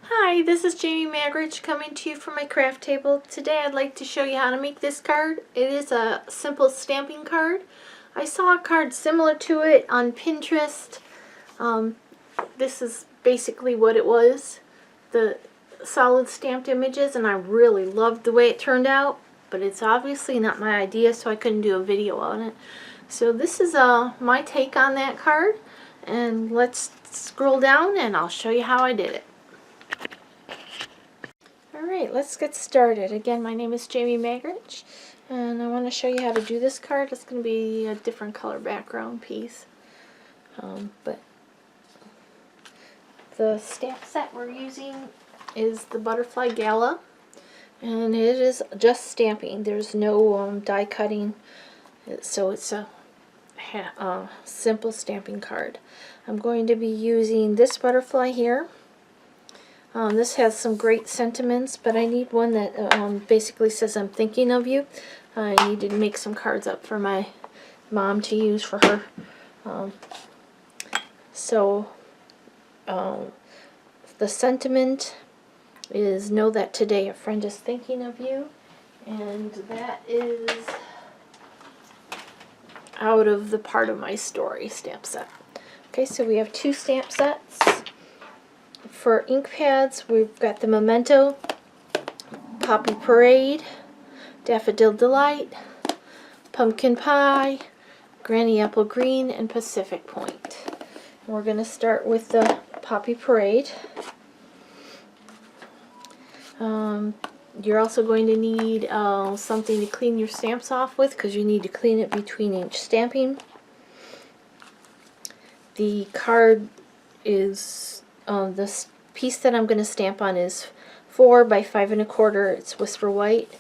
Hi, this is Jamie Magridge coming to you from my craft table. Today I'd like to show you how to make this card. It is a simple stamping card. I saw a card similar to it on Pinterest. This is basically what it was. The solid stamped images, and I really loved the way it turned out, but it's obviously not my idea, so I couldn't do a video on it. So this is my take on that card, and let's scroll down and I'll show you how I did it. Alright, let's get started. Again, my name is Jamie Magridge, and I want to show you how to do this card. It's going to be a different color background piece. But the stamp set we're using is the Butterfly Gala, and it is just stamping. There's no die cutting, so it's a simple stamping card. I'm going to be using this butterfly here. This has some great sentiments, but I need one that basically says I'm thinking of you. I need to make some cards up for my mom to use for her. The sentiment is, know that today a friend is thinking of you, and that is out of the Part of My Story stamp set. Okay, so we have two stamp sets. For ink pads, we've got the Memento, Poppy Parade, Daffodil Delight, Pumpkin Pie, Granny Apple Green, and Pacific Point. We're going to start with the Poppy Parade. You're also going to need something to clean your stamps off with, because you need to clean it between each stamping. The card is, this piece that I'm going to stamp on is 4 by 5 1/4. It's Whisper White.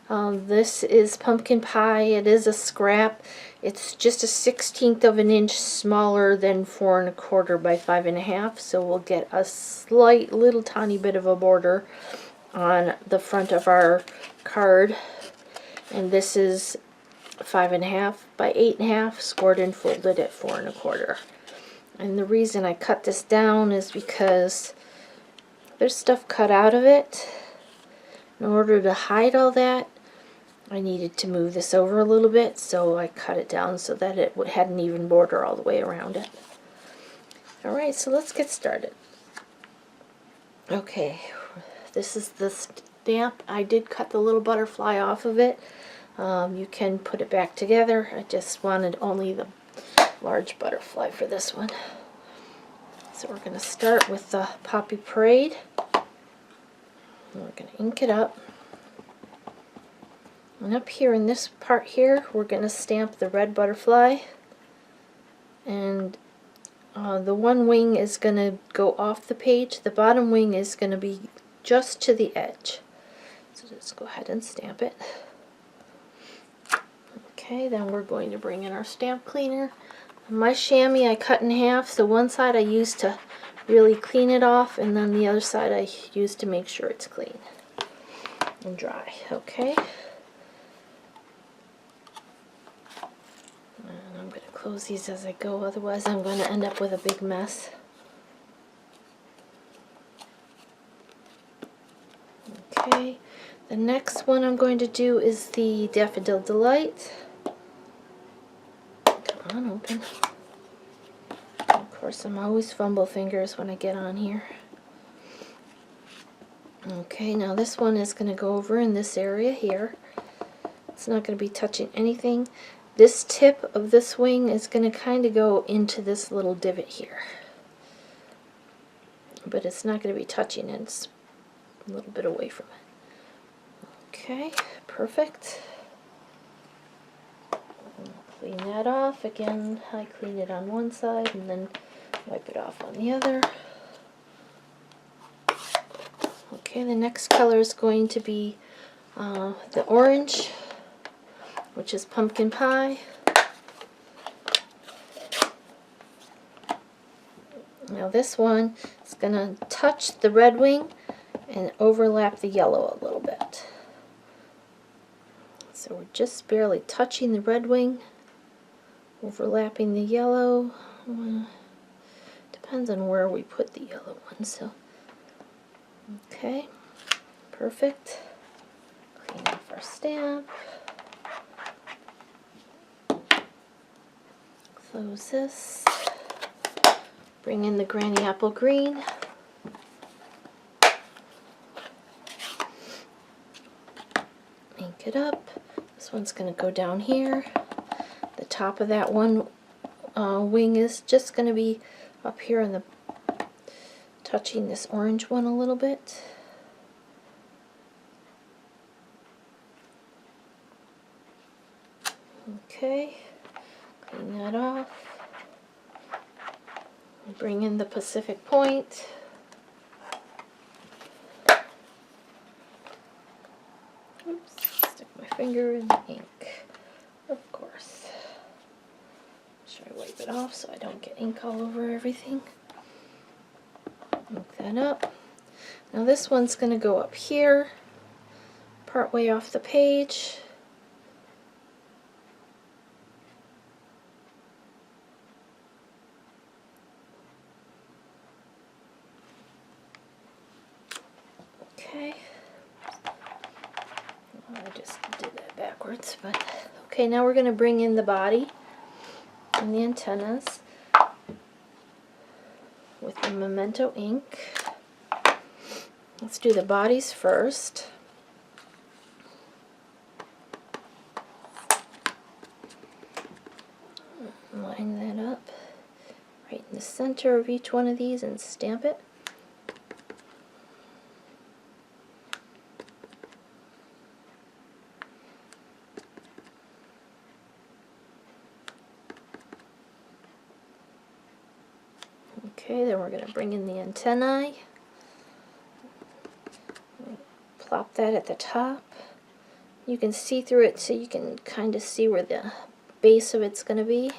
This is Pumpkin Pie. It is a scrap. It's just a 1/16 of an inch smaller than 4 1/4 by 5 1/2. So we'll get a slight little tiny bit of a border on the front of our card. And this is 5 1/2 by 8 1/2, scored and folded at 4 1/4. And the reason I cut this down is because there's stuff cut out of it. In order to hide all that, I needed to move this over a little bit, so I cut it down so that it had an even border all the way around it. Alright, so let's get started. Okay, this is the stamp. I did cut the little butterfly off of it. You can put it back together. I just wanted only the large butterfly for this one. So we're going to start with the Poppy Parade. And we're going to ink it up. And up here in this part here, we're going to stamp the red butterfly. And the one wing is going to go off the page. The bottom wing is going to be just to the edge. So let's go ahead and stamp it. Okay, then we're going to bring in our stamp cleaner. My chamois I cut in half, so one side I used to really clean it off, and then the other side I used to make sure it's clean and dry. Okay. And I'm going to close these as I go, otherwise I'm going to end up with a big mess. Okay, the next one I'm going to do is the Daffodil Delight. Come on, open. Of course, I'm always fumble fingers when I get on here. Okay, now this one is going to go over in this area here. It's not going to be touching anything. This tip of this wing is going to kind of go into this little divot here. But it's not going to be touching it. It's a little bit away from it. Okay, perfect. Clean that off. Again, I clean it on one side and then wipe it off on the other. Okay, the next color is going to be the orange, which is Pumpkin Pie. Now this one is going to touch the red wing and overlap the yellow a little bit. So we're just barely touching the red wing, overlapping the yellow. Depends on where we put the yellow one. So Okay, perfect. Clean off our stamp. Close this. Bring in the Granny Apple Green. Ink it up. This one's going to go down here. The top of that one wing is just going to be up here in the touching this orange one a little bit. Okay, clean that off. Bring in the Pacific Point. Oops, stick my finger in the ink, of course. Make sure I wipe it off so I don't get ink all over everything. Ink that up. Now this one's going to go up here, part way off the page. Okay. Well, I just did that backwards, but okay, now we're going to bring in the body and the antennas with the Memento ink. Let's do the bodies first. Line that up right in the center of each one of these and stamp it. Okay, then we're going to bring in the antennae. Plop that at the top. You can see through it so you can kind of see where the base of it's going to be.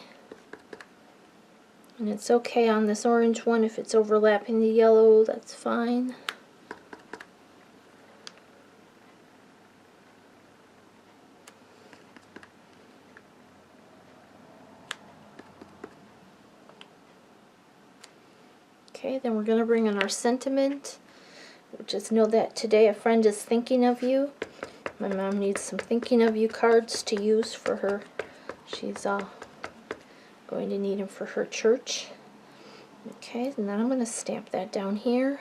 And it's okay on this orange one if it's overlapping the yellow, that's fine. Okay, then we're going to bring in our sentiment. Just know that today a friend is thinking of you. My mom needs some thinking of you cards to use for her. She's going to need them for her church. Okay, and then I'm going to stamp that down here.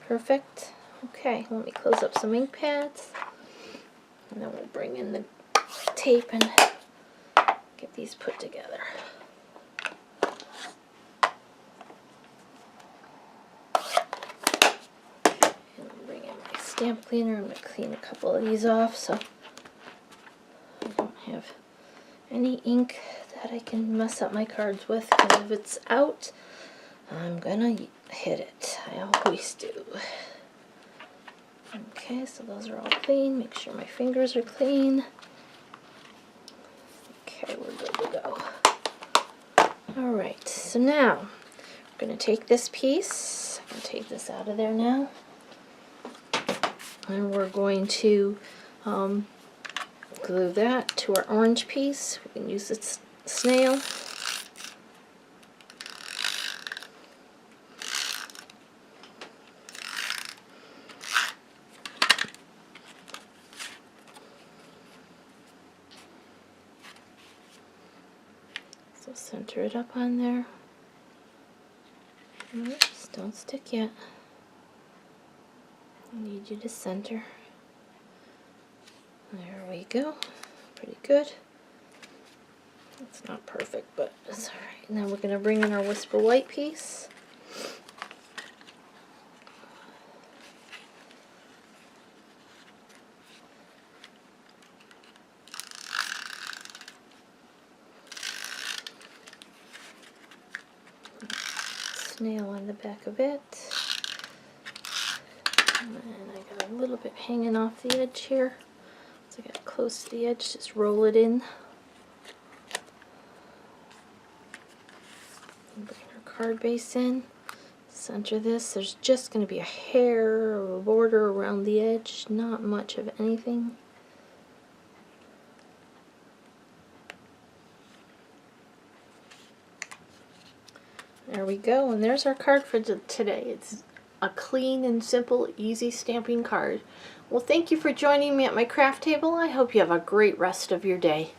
Perfect. Okay, let me close up some ink pads. And then we'll bring in the tape and get these put together. And I'll bring in my stamp cleaner. I'm going to clean a couple of these off so I don't have any ink that I can mess up my cards with, because if it's out, I'm going to hit it. I always do. Okay, so those are all clean. Make sure my fingers are clean. Okay, we're good to go. Alright, so now we're going to take this piece. I'm going to take this out of there now. And we're going to glue that to our orange piece. We can use this snail. So center it up on there. Oops, don't stick yet. I need you to center. There we go. Pretty good. It's not perfect, but it's alright. Now we're going to bring in our Whisper White piece. Snail on the back of it. And I got a little bit hanging off the edge here. So I got close to the edge, just roll it in. And bring our card base in. Center this. There's just going to be a hair or a border around the edge, not much of anything. There we go, and there's our card for today. It's a clean and simple, easy stamping card. Well, thank you for joining me at my craft table. I hope you have a great rest of your day.